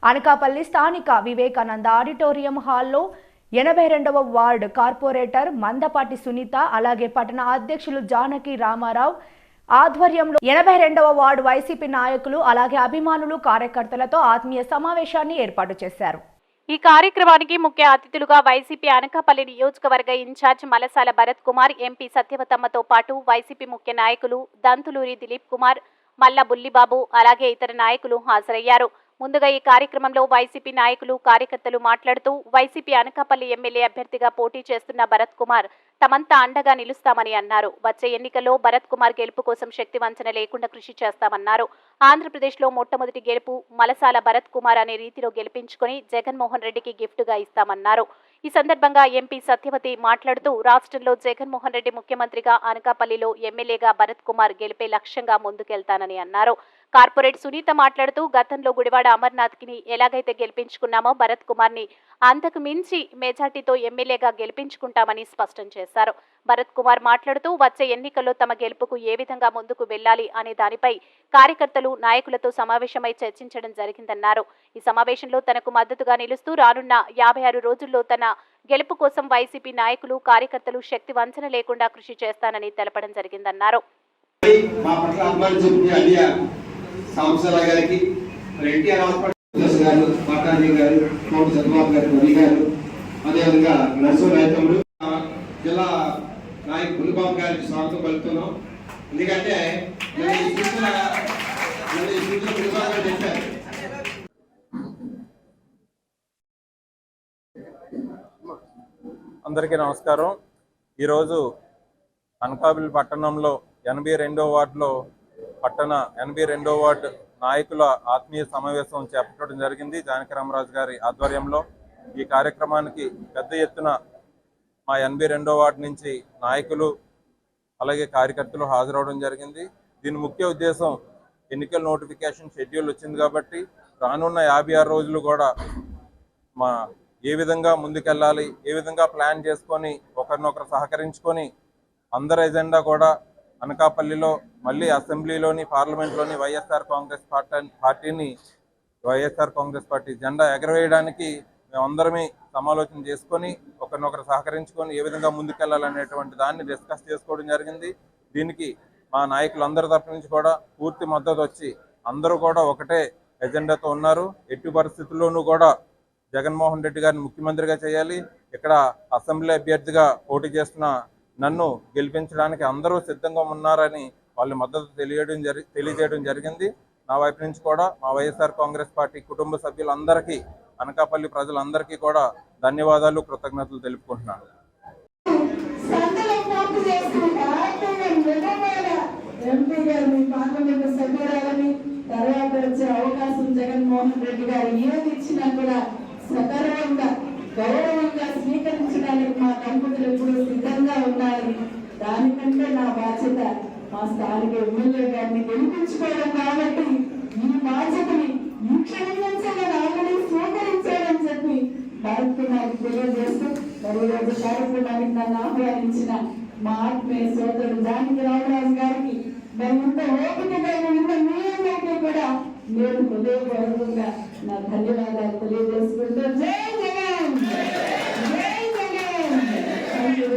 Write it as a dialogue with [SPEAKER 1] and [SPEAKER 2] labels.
[SPEAKER 1] అనకాపల్లి స్థానిక వివేకానంద ఆడిటోరియం హాల్లో 82వ ward corporator మందపాటి సునీత అలాగే పట్టణ అధ్యక్షులు జానకి రామారావు ఆధ్వర్యంలో 82వ వార్డు వైసీపీ నాయకులు అలాగే అభిమానులు కార్యకర్తలతో ఆత్మీయ సమావేశాన్ని ఏర్పాటు చేశారు.
[SPEAKER 2] ఈ కార్యక్రమానికి ముఖ్య అతిథులుగా వైసీపీ అనకాపల్లి నియోజకవర్గ ఇన్ఛార్జ్ మలసాల భరత్ కుమార్, ఎంపీ సత్యవతమ్మతో పాటు వైసీపీ ముఖ్య నాయకులు దంతులూరి దిలీప్ కుమార్, మల్ల బుల్లిబాబు అలాగే ఇతర నాయకులు హాజరయ్యారు. ముందుగా ఈ కార్యక్రమంలో వైసీపీ నాయకులు కార్యకర్తలు మాట్లాడుతూ వైసీపీ అనకాపల్లి ఎమ్మెల్యే అభ్యర్థిగా పోటీ చేస్తున్న భరత్ కుమార్ తమంతా అండగా నిలుస్తామని అన్నారు. వచ్చే ఎన్నికల్లో భరత్ కుమార్ గెలుపు కోసం శక్తి వంచన లేకుండా కృషి చేస్తామన్నారు. ఆంధ్రప్రదేశ్లో మొట్టమొదటి గెలుపు మలసాల భరత్ కుమార్ అనే రీతిలో గెలిపించుకుని జగన్మోహన్ రెడ్డికి గిఫ్ట్గా ఇస్తామన్నారు. ఈ సందర్భంగా ఎంపీ సత్యవతి మాట్లాడుతూ రాష్ట్రంలో జగన్మోహన్ రెడ్డి ముఖ్యమంత్రిగా అనకాపల్లిలో ఎమ్మెల్యేగా భరత్ కుమార్ గెలిపే లక్ష్యంగా ముందుకెళ్తానని అన్నారు. కార్పొరేట్ సునీత మాట్లాడుతూ గతంలో గుడివాడ అమర్నాథ్ ని ఎలాగైతే గెలిపించుకున్నామో భరత్ కుమార్ ని అంతకు మించి మెజార్టీతో ఎమ్మెల్యేగా గెలిపించుకుంటామని స్పష్టం చేశారు. భరత్ కుమార్ మాట్లాడుతూ వచ్చే ఎన్నికల్లో తమ గెలుపుకు ఏ విధంగా ముందుకు వెళ్లాలి అనే దానిపై కార్యకర్తలు నాయకులతో సమావేశమై చర్చించడం జరిగిందన్నారు. ఈ సమావేశంలో తనకు మద్దతుగా నిలుస్తూ రానున్న 56 రోజుల్లో తన గెలుపు కోసం వైసీపీ నాయకులు కార్యకర్తలు శక్తి వంచన లేకుండా కృషి చేస్తానని తెలపడం జరిగిందన్నారు.
[SPEAKER 3] సాంసల గారికి, ఎన్టీఆర్ హాస్పిటల్ గారు, మాతాజీ గారు, కోటి చంద్రబాబు గారు, రవి గారు, అదేవిధంగా నర్సు రైతములు, జిల్లా నాయకు బుల్లిబాబు గారికి స్వాగతం పలుకుతున్నాం. ఎందుకంటే
[SPEAKER 4] అందరికీ నమస్కారం. ఈరోజు అనకాపల్లి పట్టణంలో 82వ వార్డులో పట్టణ 82వ వార్డు నాయకుల ఆత్మీయ సమావేశం చేపట్టడం జరిగింది జానకి రామరాజు గారి ఆధ్వర్యంలో. ఈ కార్యక్రమానికి పెద్ద ఎత్తున మా 82వ వార్డు నుంచి నాయకులు అలాగే కార్యకర్తలు హాజరవడం జరిగింది. దీని ముఖ్య ఉద్దేశం ఎన్నికల నోటిఫికేషన్ షెడ్యూల్ వచ్చింది కాబట్టి రానున్న 56 రోజులు కూడా ఏ విధంగా ముందుకెళ్ళాలి, ఏ విధంగా ప్లాన్ చేసుకొని ఒకరినొకరు సహకరించుకొని అందరి ఎజెండా కూడా అనకాపల్లిలో మళ్ళీ అసెంబ్లీలోని పార్లమెంట్లోని వైఎస్ఆర్ కాంగ్రెస్ పార్టీ జెండా ఎగరవేయడానికి మేమందరమే సమాలోచన చేసుకొని ఒకరినొకరు సహకరించుకొని ఏ విధంగా ముందుకెళ్లాలనేటువంటి దాన్ని డిస్కస్ చేసుకోవడం జరిగింది. దీనికి మా నాయకులందరి తరఫు నుంచి కూడా పూర్తి మద్దతు వచ్చి అందరూ కూడా ఒకటే ఎజెండాతో ఉన్నారు. ఎట్టి పరిస్థితుల్లోనూ కూడా జగన్మోహన్ రెడ్డి గారిని ముఖ్యమంత్రిగా చేయాలి, ఇక్కడ అసెంబ్లీ అభ్యర్థిగా పోటీ చేస్తున్న నన్ను గెలిపించడానికి అందరూ సిద్ధంగా ఉన్నారని వాళ్ళ మద్దతు తెలియజేయడం జరిగింది. నా వైపు నుంచి కూడా మా వైఎస్ఆర్ కాంగ్రెస్ పార్టీ కుటుంబ సభ్యులందరికీ, అనకాపల్లి ప్రజలందరికీ కూడా ధన్యవాదాలు, కృతజ్ఞతలు తెలుపుకుంటున్నాను.
[SPEAKER 5] జగన్మోహన్ రెడ్డి గారు ఏది ఇచ్చినా కూడా సగర్వంగా గౌరవంగా స్వీకరించడానికి మా దంపతులు ఎప్పుడు సిద్ధంగా ఉండాలని, దానికంటే నా బాధ్యత మా స్థానిక ఎమ్మెల్యే గారిని గెలిపించుకోవడం కాబట్టి ఈ బాధ్యతని ఈ క్షణం నుంచే నేను ఆల్రెడీ స్వీకరించాలని చెప్పి భరత్ కుమార్కి తెలియజేస్తూ మరి రోజు కార్యక్రమానికి నన్ను ఆహ్వానించిన మా ఆత్మీయ సోదరుడు జానకి రామరాజు గారికి మరి ఇంత ఓపికగా ఉన్న మీ అందరికీ కూడా నేను హృదయపూర్వకంగా నా ధన్యవాదాలు తెలియజేసుకుంటూ జై